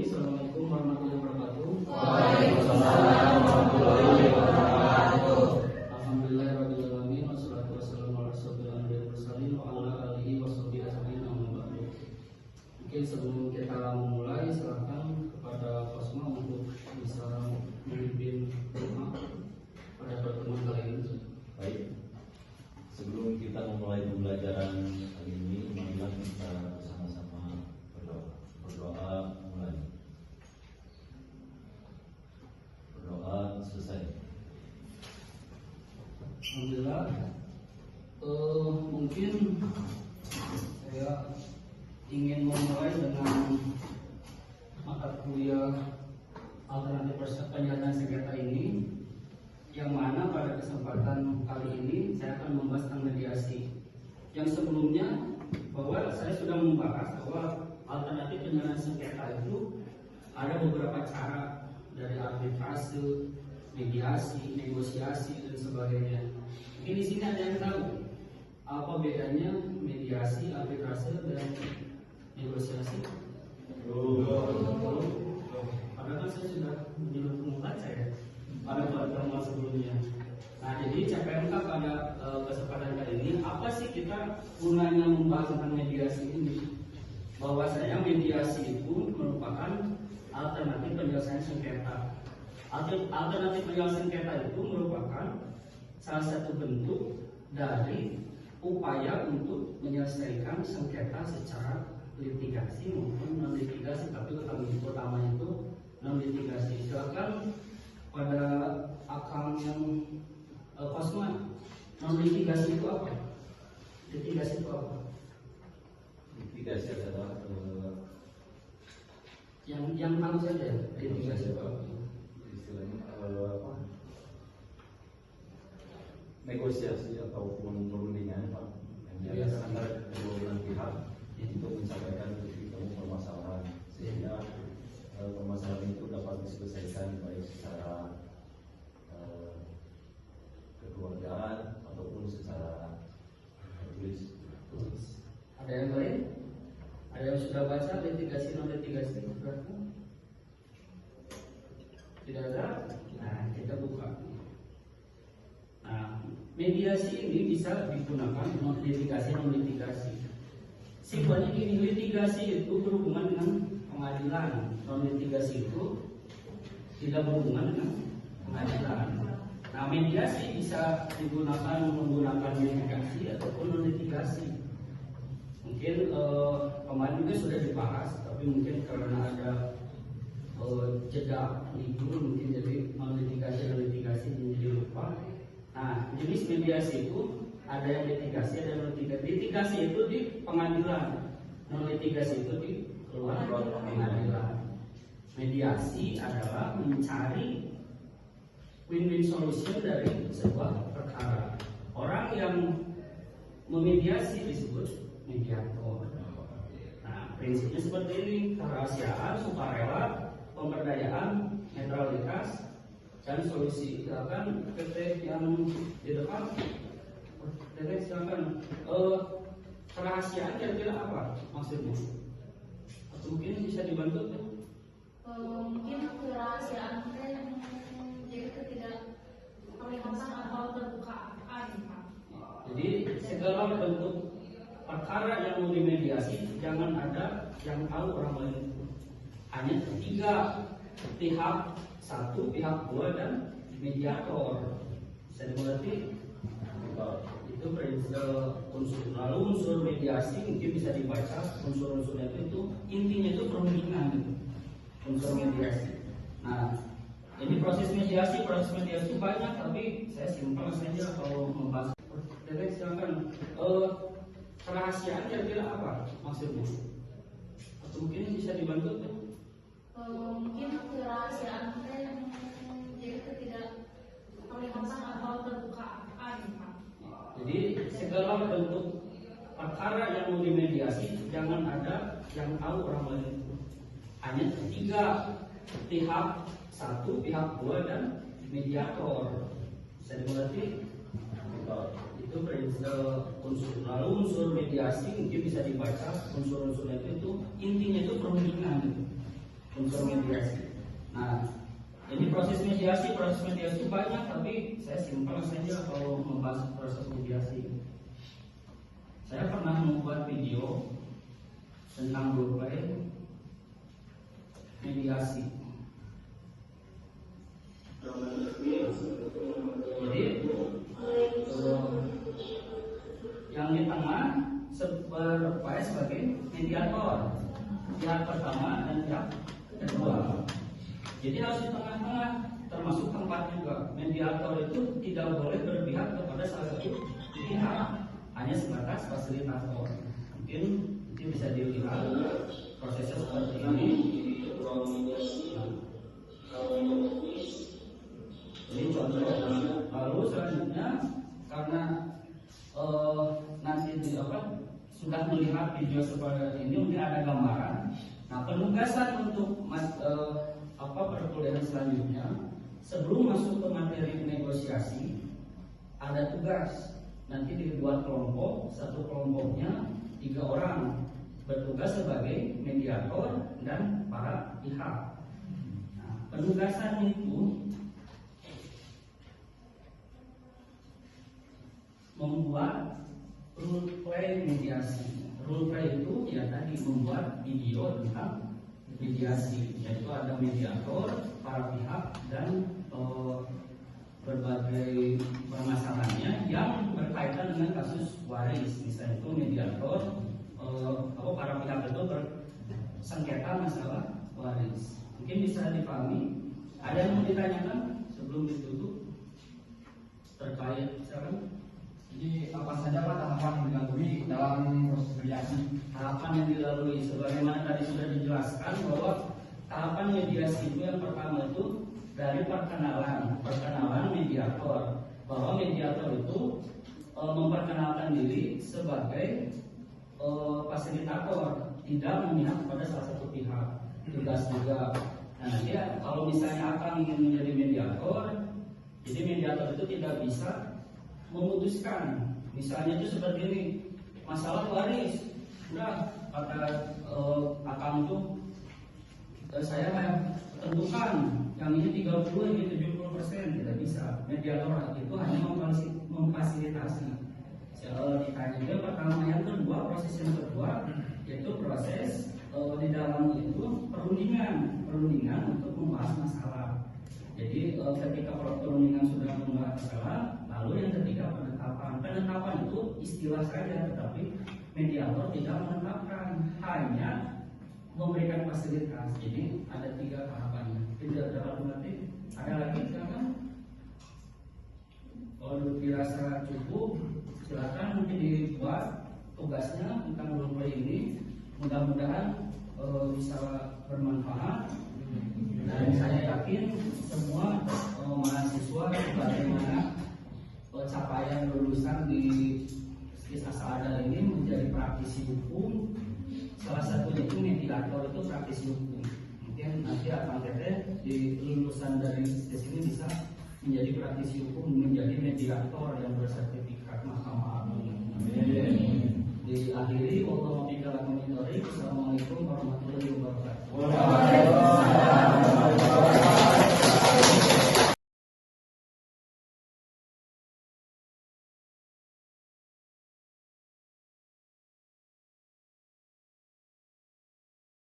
Assalamualaikum warahmatullahi wabarakatuh. Waalaikumsalam warahmatullahi wabarakatuh. Alhamdulillahirabbil alamin wassalatu wassalamu ala asyrofil anbiya'i wal mursalin wa ala alihi washabihi ajmain amma ba'du. Mungkin sebelum kita memulai, silakan kepada Kosma untuk bisa memimpin doa pada pertemuan kali ini. Baik. Sebelum kita memulai pembelajaran kali ini, marilah kita bersama-sama berdoa mulai. Berdoa selesai. Alhamdulillah. Mungkin saya ingin memulai dengan mata kuliah alternatif penyelesaian sengketa ini, yang mana pada kesempatan kali ini saya akan membahas tentang mediasi. Yang sebelumnya bahwa saya sudah membahas bahwa alternatif penyelesaian sengketa itu ada beberapa cara, dari arbitrase, mediasi, negosiasi dan sebagainya. Mungkin di sini ada yang tahu apa bedanya mediasi, arbitrase dan negosiasi? Padahal kan saya sudah menyebut membaca ya pada pertemuan sebelumnya. Nah, jadi CPMK pada kesempatan kali ini, apa sih kita gunanya membahas tentang mediasi ini? Bahwasanya mediasi itu merupakan alternatif penyelesaian sengketa. Alternatif penyelesaian sengketa itu merupakan salah satu bentuk dari upaya untuk menyelesaikan sengketa secara litigasi maupun non litigasi, tapi utama itu non litigasi. Silakan pada akang yang Kosma, non litigasi itu apa? Litigasi itu apa? Litigasi adalah yang tahu saja litigasi itu apa? istilahnya negosiasi ataupun perundingan, Pak, yang biasa antara kedua belah pihak untuk mencapai titik temu permasalahan, sehingga permasalahan itu dapat diselesaikan baik secara kekeluargaan ataupun secara tulis. Ada yang lain? Ada yang sudah baca litigasi non litigasi? Tidak ada? Nah, kita buka. Nah, mediasi ini bisa digunakan non litigasi non litigasi. Sifatnya ini, litigasi itu berhubungan dengan pengadilan, non litigasi itu tidak berhubungan dengan pengadilan. Nah, mediasi bisa digunakan menggunakan litigasi ataupun non litigasi. Mungkin kemarin juga sudah dibahas, tapi mungkin karena ada jeda libur, mungkin jadi non litigasi menjadi lupa. Nah, jenis mediasi itu ada yang litigasi, ada yang non litigasi. Litigasi itu di pengadilan, non litigasi itu di luar pengadilan. Mediasi adalah mencari win-win solution dari sebuah perkara. Orang yang memediasi disebut mediator. Nah, prinsipnya seperti ini: kerahasiaan, sukarela, pemberdayaan, netralitas, dan solusi. Silakan PT yang di depan. PT silakan. Kerahasiaan kira-kira apa maksudnya? Atau mungkin bisa dibantu tuh? Mungkin kerahasiaan jadi ketidakterlibatan atau terbukaan. Jadi segala bentuk perkara yang mau dimediasi jangan ada yang tahu orang lain. Hanya tiga pihak, satu, pihak dua, dan mediator. Bisa dimengerti? Itu prinsip unsur. Lalu unsur mediasi mungkin bisa dibaca unsur-unsurnya itu intinya itu perundingan. Unsur mediasi. Nah, ini proses mediasi banyak, tapi saya simpel saja kalau membahas. Jadi silakan. Kerahasiaan kira-kira apa maksudnya? Atau mungkin bisa dibantu tuh? Mungkin kerahasiaan jadi ketidakterlibatan atau terbukaan. Jadi segala bentuk perkara yang mau dimediasi jangan ada yang tahu orang lain. Hanya tiga pihak, satu, pihak dua, dan mediator. Bisa dimengerti? Itu prinsip unsur. Lalu unsur mediasi mungkin bisa dibaca unsur-unsurnya itu intinya itu perundingan. Unsur mediasi, proses mediasi banyak, tapi saya simpel saja kalau membahas proses mediasi. Saya pernah membuat video tentang role mediasi. Jadi yang di tengah berupaya sebagai mediator, pihak pertama dan pihak kedua. Jadi harus di tengah-tengah, termasuk tempat juga. Mediator itu tidak boleh berpihak kepada salah satu pihak, hanya sebatas fasilitator. Mungkin itu bisa dilihat prosesnya seperti ini. Ini contoh. Lalu selanjutnya karena nanti sudah melihat video seperti ini, mungkin ada gambaran. Nah, penugasan untuk perkuliahan selanjutnya, sebelum masuk ke materi negosiasi, ada tugas. Nanti dibuat kelompok, satu kelompoknya 3 orang bertugas sebagai mediator dan para pihak. Nah, penugasan itu membuat role play mediasi. Role play itu ya tadi membuat video tentang mediasi, yaitu ada mediator, para pihak, dan berbagai permasalahannya yang berkaitan dengan kasus waris. Misalnya itu mediator, para pihak itu bersengketa masalah waris. Mungkin bisa dipahami. Ada yang mau ditanyakan sebelum ditutup terkait misalkan? Jadi apa saja Pak tahapan yang dilalui dalam proses mediasi? Tahapan yang dilalui sebagaimana tadi sudah dijelaskan bahwa tahapan mediasi itu yang pertama itu dari perkenalan mediator, bahwa mediator itu memperkenalkan diri sebagai fasilitator, tidak memihak kepada salah satu pihak. Tugas juga. Nah, nanti kalau misalnya akan ingin menjadi mediator, jadi mediator itu tidak bisa memutuskan. Misalnya itu seperti ini, masalah waris, udah kata akang tuh saya tentukan yang ini 30, ini 70%, tidak bisa. Mediator itu hanya memfasilitasi. Ditanya juga pertama, yang kedua, proses yang kedua yaitu proses di dalam itu perundingan untuk membahas masalah. Jadi ketika perundingan sudah membahas masalah, lalu yang ketiga penetapan itu istilah saja, tetapi mediator tidak menetapkan, hanya memberikan fasilitas. Jadi ada 3 tahapannya. Tidak dapat mengerti. Ada lagi silakan. Kalau dirasa cukup, silakan mungkin dibuat tugasnya tentang role play ini. Mudah-mudahan bisa bermanfaat. Dan saya yakin semua mahasiswa bagaimana capaian lulusan di Asada ini menjadi praktisi hukum. Salah satunya itu mediator, itu praktisi hukum. Mungkin nanti akan teteh di lulusan dari sini bisa menjadi praktisi hukum, menjadi mediator yang bersertifikat Mahkamah Agung. Diakhiri, Assalamualaikum warahmatullahi wabarakatuh.